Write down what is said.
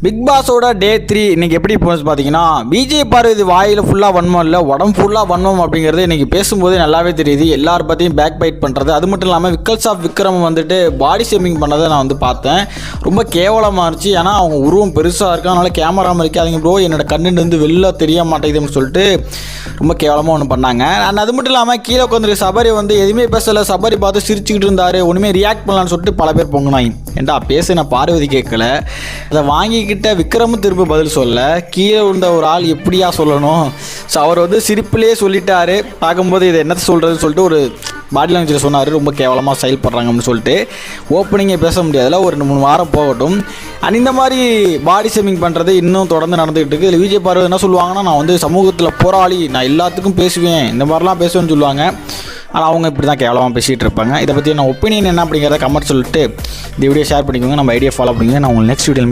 Big பாஸோட டே 3 இன்றைக்கி எப்படி போச்சு பார்த்தீங்கன்னா, விஜய் பார்வதி வாயில் ஃபுல்லாக வன்மம் இல்லை, உடம்பு ஃபுல்லாக வன்மம் அப்படிங்கிறது இன்றைக்கி பேசும்போது நல்லாவே தெரியுது. எல்லார் பற்றியும் பேக் பைட் பண்ணுறது, அது மட்டும் இல்லாமல் விக்கல்ஸ் ஆஃப் விக்ரம் வந்துட்டு பாடி ஷேமிங் பண்ணதை நான் வந்து பார்த்தேன். ரொம்ப கேவலமாக இருந்துச்சு. ஏன்னா அவங்க உருவம் பெருசாக இருக்கு, அதனால் கேமரா மறைக்காதீங்க ப்ரோ, என்னோட கண்ணுட்டு வந்து வெளில தெரிய மாட்டேங்குதுன்னு சொல்லிட்டு ரொம்ப கேவலமாக ஒன்று பண்ணாங்க. அண்ட் அது மட்டும் இல்லாமல் கீழே உட்காந்துருக்க சபரி வந்து எதுவுமே பேசலை, சபரி பார்த்து சிரிச்சுக்கிட்டு இருந்தார், ஒன்றுமே ரியாக்ட் பண்ணலான்னு சொல்லிட்டு பல பேர் பொங்குனாங்க. ஏன்டா பேச நான் பார்வதி கேட்கல, அதை வாங்கிக்கிட்ட விக்ரமும் திரும்ப பதில் சொல்ல, கீழே இருந்த ஒரு ஆள் எப்படியா சொல்லணும். ஸோ அவர் வந்து சிரிப்பிலே சொல்லிட்டாரு. பார்க்கும்போது இதை என்னத்தை சொல்கிறதுன்னு சொல்லிட்டு ஒரு பாடி லாங்குவேஜில் சொன்னார், ரொம்ப கேவலமாக செயல்படுறாங்க அப்படின்னு சொல்லிட்டு. ஓப்பனிங்கே பேச முடியாதுல, ஒரு 2-3 வாரம் போகட்டும். அண்ட் இந்த மாதிரி பாடி ஷேமிங் பண்ணுறது இன்னும் தொடர்ந்து நடந்துகிட்டு இருக்குது. இதில் விஜய் பார்வதி என்ன சொல்லுவாங்கன்னா, நான் வந்து சமூகத்தில் போராளி, நான் எல்லாத்துக்கும் பேசுவேன், இந்த மாதிரிலாம் பேசுவேன்னு சொல்லுவாங்க. ஆனால் அவங்க இப்படி தான் கேவலமாக பேசிகிட்டு இருப்பாங்க. இதை பற்றி நான் ஒப்பீனியன் என்ன அப்படிங்கிறத கமெண்ட் சொல்லிட்டு இந்த வீடியோ ஷேர் பண்ணிக்கோங்க. நம்ம ஐடியா ஃபாலோ பண்ணிக்கோங்க. நான் உங்களுக்கு நெக்ஸ்ட் வீடியோ